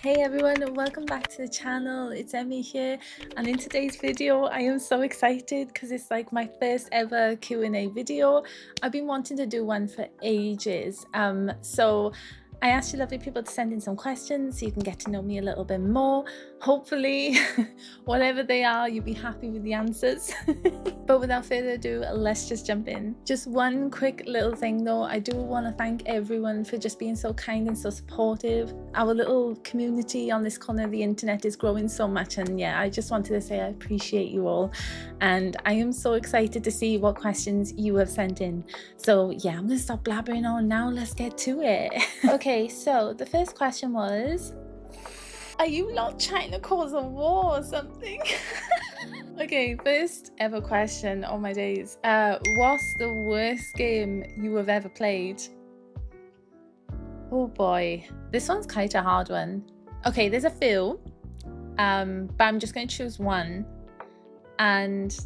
Hey everyone, welcome back to the channel. It's Emmy here, and in today's video I am so excited because it's like my first ever Q&A video. I've been wanting to do one for ages. So I asked you lovely people to send in some questions so you can get to know me a little bit more. Hopefully, whatever they are, you'll be happy with the answers. But without further ado, let's just jump in. Just one quick little thing though, I do want to thank everyone for just being so kind and so supportive. Our little community on this corner of the internet is growing so much, and yeah, I just wanted to say I appreciate you all, and I am so excited to see what questions you have sent in. So yeah, I'm gonna stop blabbering on now. Let's get to it. Okay, so the first question was, are you not trying to cause a war or something? Okay, first ever question. Oh my days. What's the worst game you have ever played? Oh boy, this one's quite a hard one. Okay, there's a few, but I'm just going to choose one. And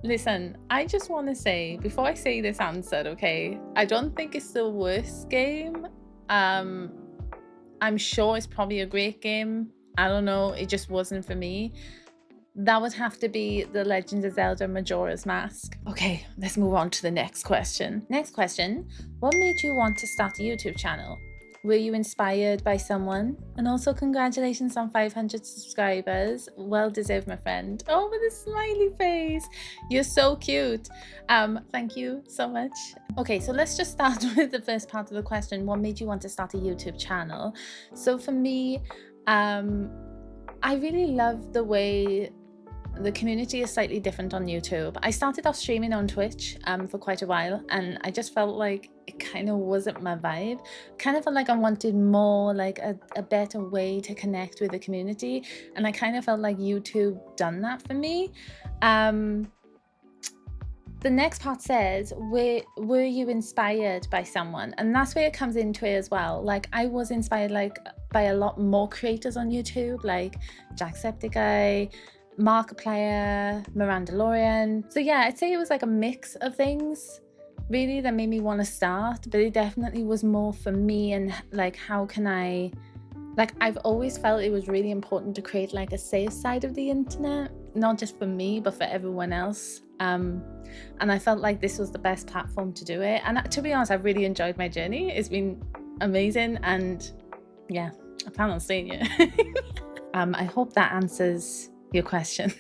listen, I just want to say, before I say this answer, okay, I don't think it's the worst game. I'm sure it's probably a great game. I don't know, it just wasn't for me. That would have to be The Legend of Zelda Majora's Mask. Okay, let's move on to the next question. Next question, what made you want to start a YouTube channel? Were you inspired by someone? And also congratulations on 500 subscribers. Well deserved, my friend. Oh, with a smiley face. You're so cute. Thank you so much. Okay, so let's just start with the first part of the question. What made you want to start a YouTube channel? So for me, I really love the way the community is slightly different on YouTube. I started off streaming on Twitch for quite a while, and I just felt like it kind of wasn't my vibe. Kind of felt like I wanted more, like a better way to connect with the community, and I kind of felt like YouTube done that for me. The next part says, were you inspired by someone? And that's where it comes into it as well. Like, I was inspired by a lot more creators on YouTube, like Jacksepticeye, Markiplier, Mirandalorian. So yeah, I'd say it was like a mix of things really that made me want to start, but it definitely was more for me, and like, how can I, like, I've always felt it was really important to create like a safe side of the internet, not just for me but for everyone else. And I felt like this was the best platform to do it, and to be honest, I've really enjoyed my journey. It's been amazing, and yeah, I plan on staying here. I hope that answers your question.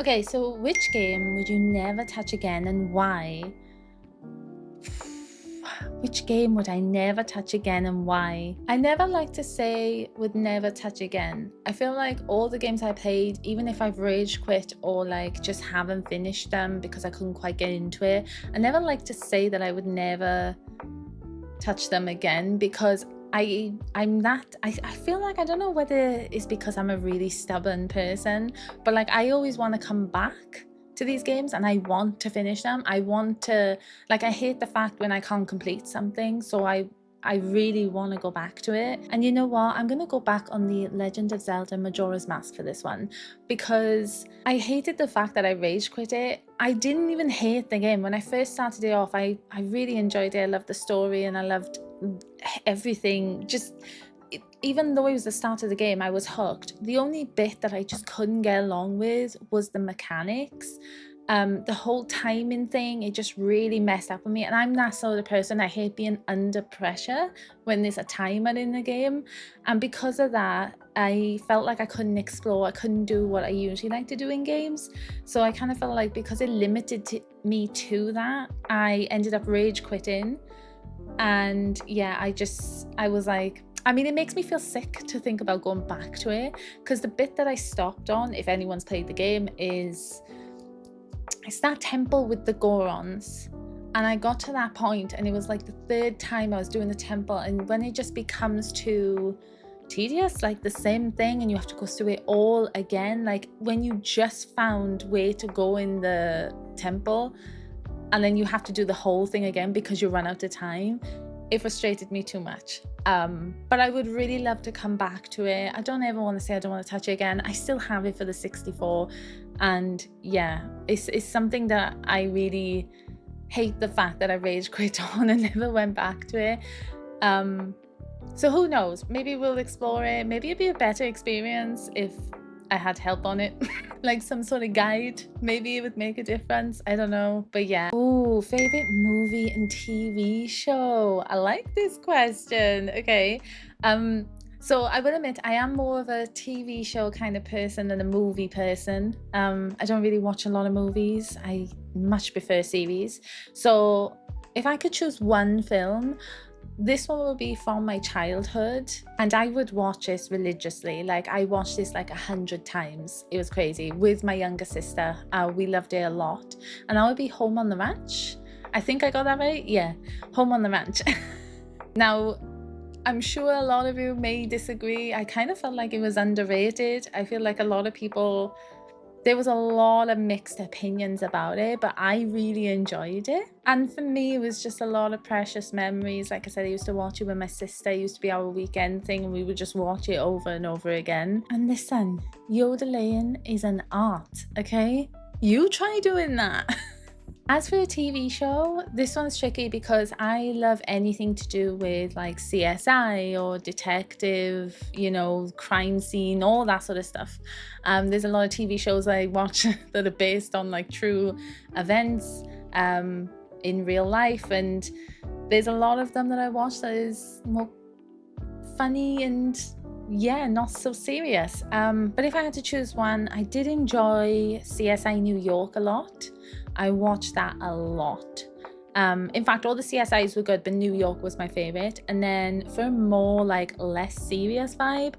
Okay, so which game would you never touch again and why? Which game would I never touch again and why? I never like to say would never touch again. I feel like all the games I played, even if I've rage quit or like just haven't finished them because I couldn't quite get into it, I never like to say that I would never touch them again, because I feel like, I don't know whether it's because I'm a really stubborn person, but like, I always want to come back to these games and I want to finish them. I want to, like, I hate the fact when I can't complete something, so I really want to go back to it. And you know what, I'm gonna go back on The Legend of Zelda Majora's Mask for this one, because I hated the fact that I rage quit it. I didn't even hate the game. When I first started it off, I really enjoyed it. I loved the story and I loved everything. Just even though it was the start of the game, I was hooked. The only bit that I just couldn't get along with was the mechanics. The whole timing thing, it just really messed up with me, and I'm that sort of person. I hate being under pressure when there's a timer in the game, and because of that, I felt like I couldn't explore. I couldn't do what I usually like to do in games, so I kind of felt like because it limited me to that, I ended up rage quitting. And yeah, I was like, I mean, it makes me feel sick to think about going back to it, because the bit that I stopped on, if anyone's played the game, is it's that temple with the Gorons. And I got to that point and it was like the third time I was doing the temple, and when it just becomes too tedious, like the same thing, and you have to go through it all again, like when you just found where to go in the temple and then you have to do the whole thing again because you run out of time, it frustrated me too much. But I would really love to come back to it. I don't ever want to say I don't want to touch it again. I still have it for the 64, and yeah, it's something that I really hate, the fact that I rage quit on and never went back to it. So who knows? Maybe we'll explore it. Maybe it'd be a better experience if I had help on it. Like some sort of guide. Maybe it would make a difference. I don't know. But yeah. Ooh, favorite movie and TV show. I like this question. Okay. So I will admit I am more of a TV show kind of person than a movie person. I don't really watch a lot of movies. I much prefer series. So if I could choose one film, this one would be from my childhood, and I would watch this religiously. Like I watched this like 100 times. It was crazy with my younger sister. We loved it a lot, and that would be Home on the Ranch. I think I got that right. Yeah, Home on the Ranch. Now, I'm sure a lot of you may disagree. I kind of felt like it was underrated. I feel like a lot of people, there was a lot of mixed opinions about it, but I really enjoyed it. And for me, it was just a lot of precious memories. Like I said, I used to watch it with my sister. It used to be our weekend thing, and we would just watch it over and over again. And listen, yodeling is an art, okay? You try doing that. As for a TV show, this one's tricky because I love anything to do with like CSI or detective, you know, crime scene, all that sort of stuff. There's a lot of TV shows I watch that are based on like true events in real life, and there's a lot of them that I watch that is more funny and yeah, not so serious. But if I had to choose one, I did enjoy CSI New York a lot. I watched that a lot. In fact, all the CSIs were good, but New York was my favorite. And then for a more like less serious vibe,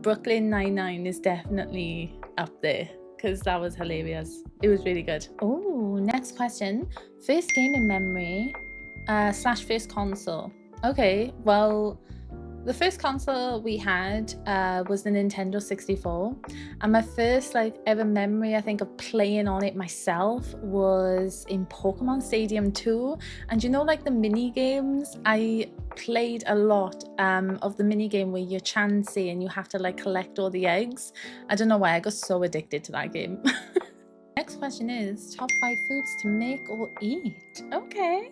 Brooklyn Nine-Nine is definitely up there because that was hilarious. It was really good. Oh, next question. First game in memory / first console. Okay, well, the first console we had was the Nintendo 64, and my first like ever memory I think of playing on it myself was in Pokemon Stadium 2. And you know, like the mini games, I played a lot of the mini game where you're Chansey and you have to like collect all the eggs. I don't know why I got so addicted to that game. Next question is top 5 foods to make or eat. Okay.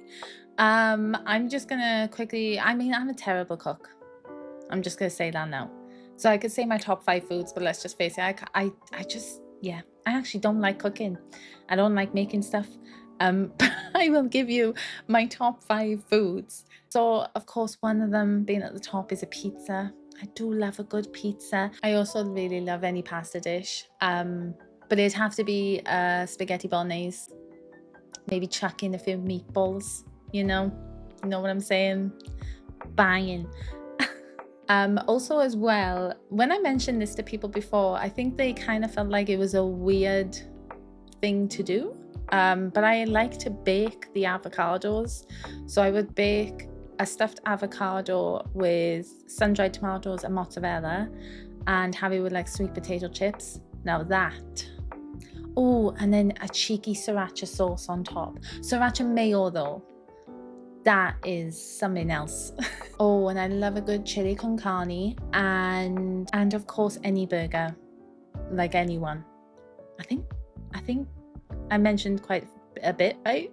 I'm just gonna quickly, I mean, I'm a terrible cook. I'm just going to say that now. So I could say my top 5 foods, but let's just face it. I just, yeah, I actually don't like cooking. I don't like making stuff. But I will give you my top 5 foods. So of course, one of them being at the top is a pizza. I do love a good pizza. I also really love any pasta dish. But it'd have to be spaghetti bolognese. Maybe chuck in a few meatballs, you know what I'm saying? Banging. Also as well, when I mentioned this to people before, I think they kind of felt like it was a weird thing to do. But I like to bake the avocados. So I would bake a stuffed avocado with sun-dried tomatoes and mozzarella and have it with like sweet potato chips. Now that. Oh, and then a cheeky sriracha sauce on top. Sriracha mayo though. That is something else. Oh, and I love a good chili con carne and of course any burger, like anyone. I think I mentioned quite a bit, right?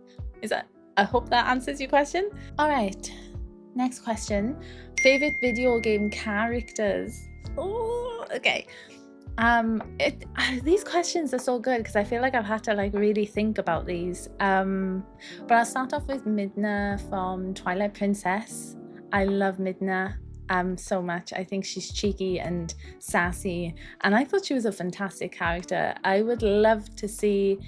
I hope that answers your question. All right, next question. Favorite video game characters. Oh, okay. These questions are so good because I feel like I've had to like really think about these. But I'll start off with Midna from Twilight Princess. I love Midna so much. I think she's cheeky and sassy, and I thought she was a fantastic character. I would love to see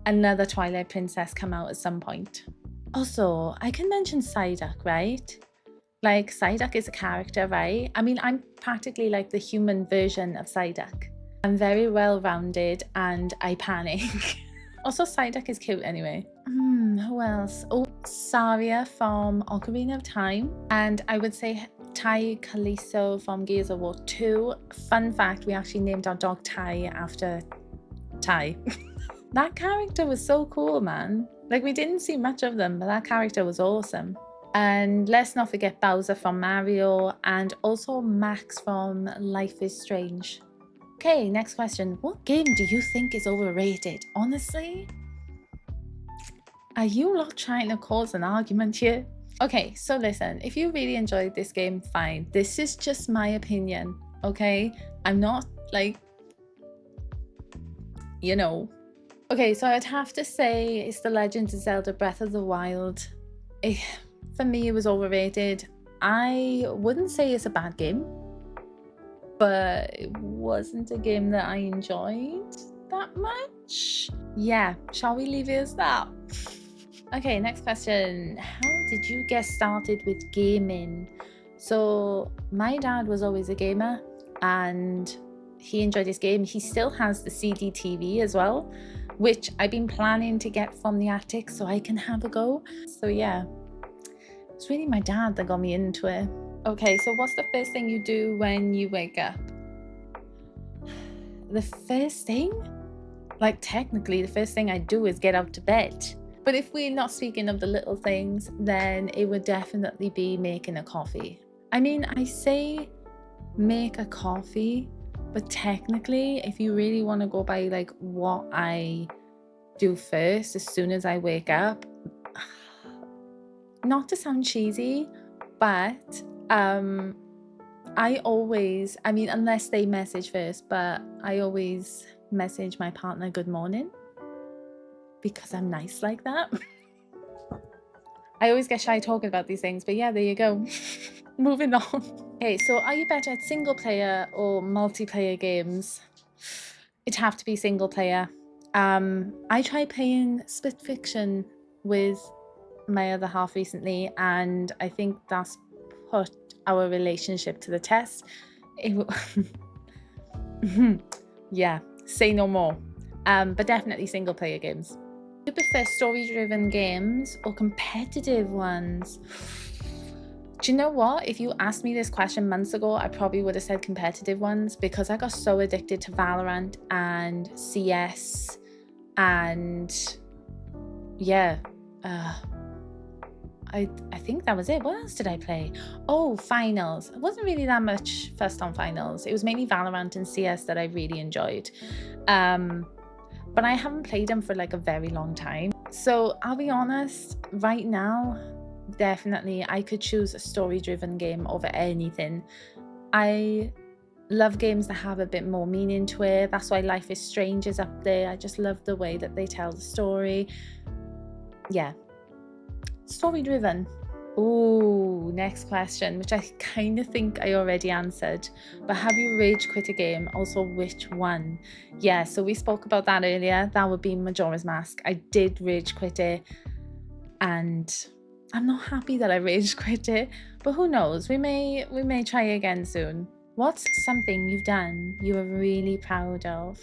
another Twilight Princess come out at some point. Also, I can mention Psyduck, right? Like Psyduck is a character, right? I mean, I'm practically like the human version of Psyduck. I'm very well-rounded and I panic. Also, Psyduck is cute anyway. Who else? Oh, Saria from Ocarina of Time. And I would say Ty Kalisto from Gears of War 2. Fun fact, we actually named our dog Ty after Ty. That character was so cool, man. Like, we didn't see much of them, but that character was awesome. And let's not forget Bowser from Mario and also Max from Life is Strange. Okay, next question. What game do you think is overrated? Honestly, are you lot trying to cause an argument here? Okay, so listen, if you really enjoyed this game, fine. This is just my opinion, okay? I'm not like, you know. Okay, so I'd have to say it's The Legend of Zelda Breath of the Wild. For me, it was overrated. I wouldn't say it's a bad game, but it wasn't a game that I enjoyed that much. Yeah, shall we leave it as that? Okay, next question. How did you get started with gaming? So my dad was always a gamer and he enjoyed his game. He still has the CD TV as well, which I've been planning to get from the attic so I can have a go. So yeah, it's really my dad that got me into it. Okay, so what's the first thing you do when you wake up? The first thing? Like technically the first thing I do is get out to bed. But if we're not speaking of the little things, then it would definitely be making a coffee. I mean, I say make a coffee, but technically, if you really want to go by like what I do first as soon as I wake up, not to sound cheesy, but I always, I mean, unless they message first, but I always message my partner good morning because I'm nice like that. I always get shy talking about these things, but yeah, there you go. Moving on. Okay, so are you better at single player or multiplayer games? It'd have to be single player. I tried playing Split Fiction with my other half recently, and I think that's put our relationship to the test. Yeah, say no more. But definitely single player games. Do you prefer story-driven games or competitive ones? Do you know what? If you asked me this question months ago, I probably would have said competitive ones because I got so addicted to Valorant and CS and yeah, I think that was it. What else did I play? Oh, finals. It wasn't really that much first on finals. It was mainly Valorant and CS that I really enjoyed. But I haven't played them for like a very long time. So I'll be honest, right now, definitely I could choose a story-driven game over anything. I love games that have a bit more meaning to it. That's why Life is Strange is up there. I just love the way that they tell the story. Yeah, story-driven. Ooh, next question, which I kind of think I already answered. But have you rage quit a game? Also, which one? Yeah, so we spoke about that earlier. That would be Majora's Mask. I did rage quit it, and I'm not happy that I rage quit it. But who knows? We may try again soon. What's something you've done you are really proud of?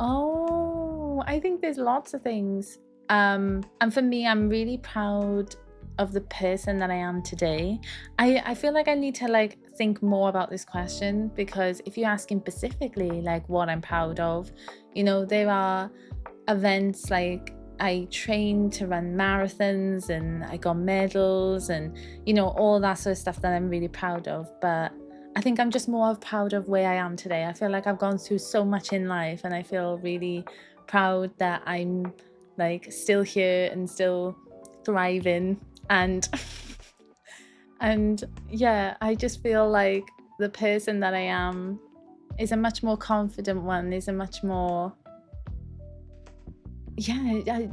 Oh, I think there's lots of things. And for me, I'm really proud of the person that I am today. I feel like I need to like think more about this question because if you're asking specifically like what I'm proud of, you know, there are events like I trained to run marathons and I got medals and, you know, all that sort of stuff that I'm really proud of. But I think I'm just more proud of where I am today. I feel like I've gone through so much in life and I feel really proud that I'm like still here and still thriving and and yeah, I just feel like the person that I am is a much more confident one, is a much more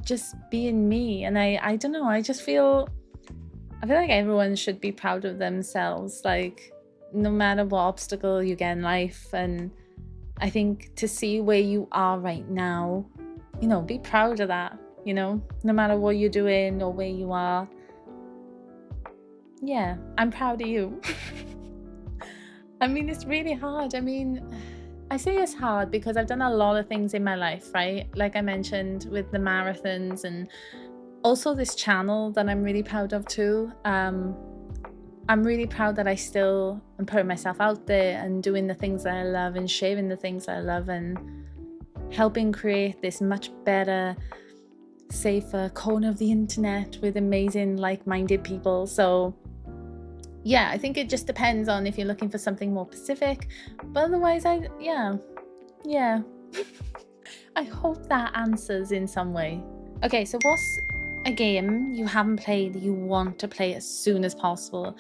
just being me. And I don't know, I feel like everyone should be proud of themselves, like no matter what obstacle you get in life. And I think to see where you are right now, you know, be proud of that, you know, no matter what you're doing or where you are. Yeah, I'm proud of you. I mean, it's really hard. I mean, I say it's hard because I've done a lot of things in my life, right? Like I mentioned with the marathons and also this channel that I'm really proud of too. I'm really proud that I still am putting myself out there and doing the things that I love and sharing the things I love and helping create this much better, safer corner of the internet with amazing like-minded people. So yeah, I think it just depends on if you're looking for something more specific, but otherwise yeah. I hope that answers in some way. Okay, so what's a game you haven't played that you want to play as soon as possible.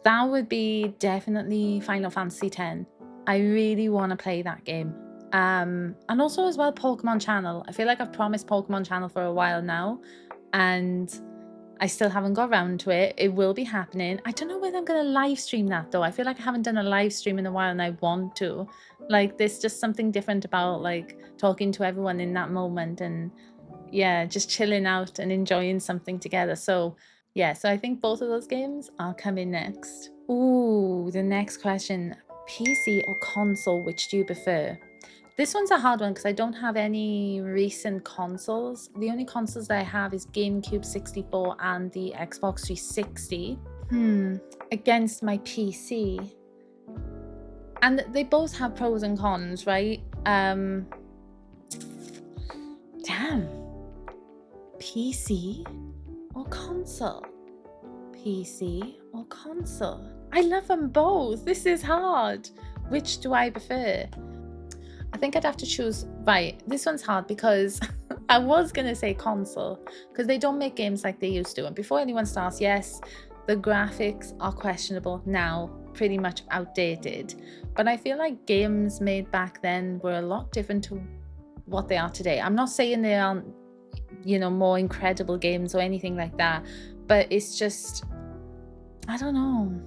That would be definitely Final Fantasy X. I really want to play that game. And also as well Pokemon Channel. I feel like I've promised Pokemon Channel for a while now, and I still haven't got around to it. It will be happening. I don't know whether I'm going to live stream that though. I feel like I haven't done a live stream in a while and I want to. Like, there's just something different about like talking to everyone in that moment and yeah, just chilling out and enjoying something together. So yeah, so I think both of those games are coming next. Ooh, the next question. PC or console, which do you prefer? This one's a hard one because I don't have any recent consoles. The only consoles that I have is GameCube 64 and the Xbox 360. Against my PC. And they both have pros and cons, right? Damn. PC or console? PC or console? I love them both. This is hard. Which do I prefer? I think I'd have to choose. Right, this one's hard because I was going to say console because they don't make games like they used to. And before anyone starts, yes, the graphics are questionable now, pretty much outdated. But I feel like games made back then were a lot different to what they are today. I'm not saying they aren't, you know, more incredible games or anything like that, but it's just, I don't know.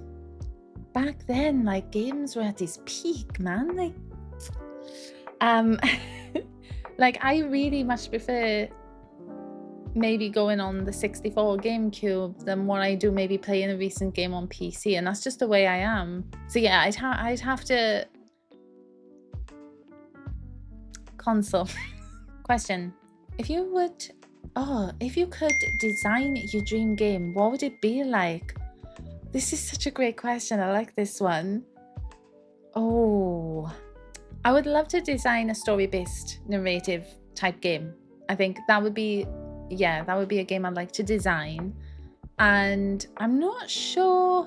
Back then, like, games were at this peak, man. Like I really much prefer maybe going on the 64 GameCube than what I do maybe playing a recent game on PC, and that's just the way I am. So yeah, I'd have to console. Question: if you could design your dream game, what would it be like? This is such a great question. I like this one. Oh, I would love to design a story-based narrative type game. I think that would be, yeah, that would be a game I'd like to design. And I'm not sure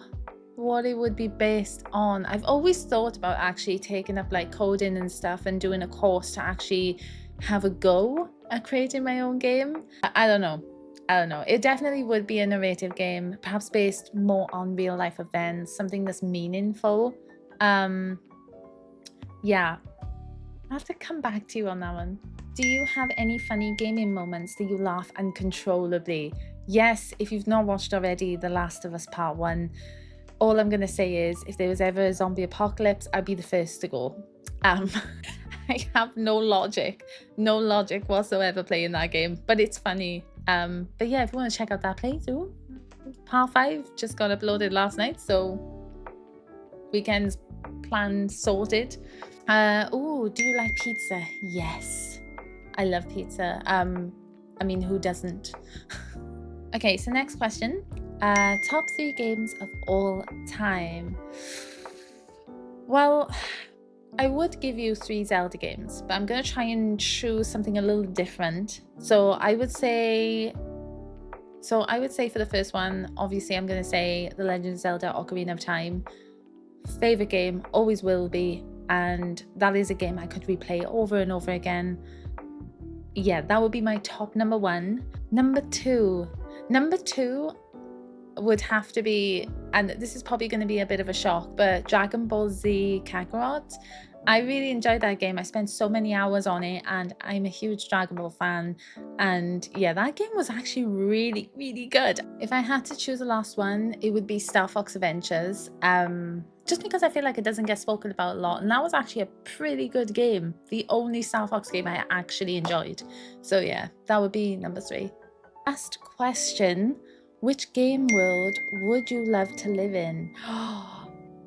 what it would be based on. I've always thought about actually taking up like coding and stuff and doing a course to actually have a go at creating my own game. I don't know. It definitely would be a narrative game, perhaps based more on real life events, something that's meaningful. Yeah, I'll have to come back to you on that one. Do you have any funny gaming moments that you laugh uncontrollably? Yes, if you've not watched already The Last of Us Part 1, all I'm going to say is if there was ever a zombie apocalypse, I'd be the first to go. I have no logic whatsoever playing that game, but it's funny. But yeah, if you want to check out that playthrough, Part 5 just got uploaded last night, so weekend's plan sorted. Do you like pizza? Yes, I love pizza. I mean, who doesn't? Okay, so next question. Top 3 games of all time. Well, I would give you 3 Zelda games, but I'm going to try and choose something a little different. So I would say for the first one, obviously I'm going to say The Legend of Zelda Ocarina of Time. Favorite game, always will be, and that is a game I could replay over and over again. Yeah, that would be my top number 1. Number 2 would have to be, and this is probably going to be a bit of a shock, but Dragon Ball Z Kakarot. I really enjoyed that game. I spent so many hours on it, and I'm a huge Dragon Ball fan. And yeah, that game was actually really, really good. If I had to choose the last one, it would be Star Fox Adventures. Just because I feel like it doesn't get spoken about a lot. And that was actually a pretty good game. The only Star Fox game I actually enjoyed. So yeah, that would be number 3. Last question. Which game world would you love to live in?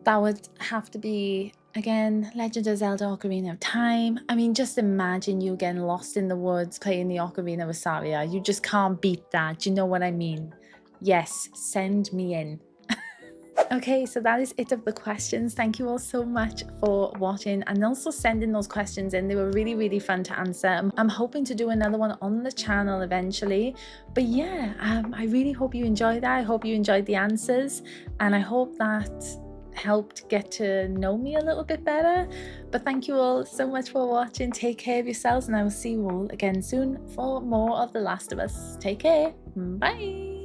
That would have to be, again, Legend of Zelda Ocarina of Time. I mean, just imagine you getting lost in the woods playing the Ocarina of Saria. You just can't beat that. Do you know what I mean? Yes, send me in. Okay, so that is it of the questions. Thank you all so much for watching and also sending those questions in. They were really, really fun to answer. I'm hoping to do another one on the channel eventually. But yeah, I really hope you enjoyed that. I hope you enjoyed the answers, and I hope that helped get to know me a little bit better. But thank you all so much for watching. Take care of yourselves, and I will see you all again soon for more of The Last of Us. Take care. Bye.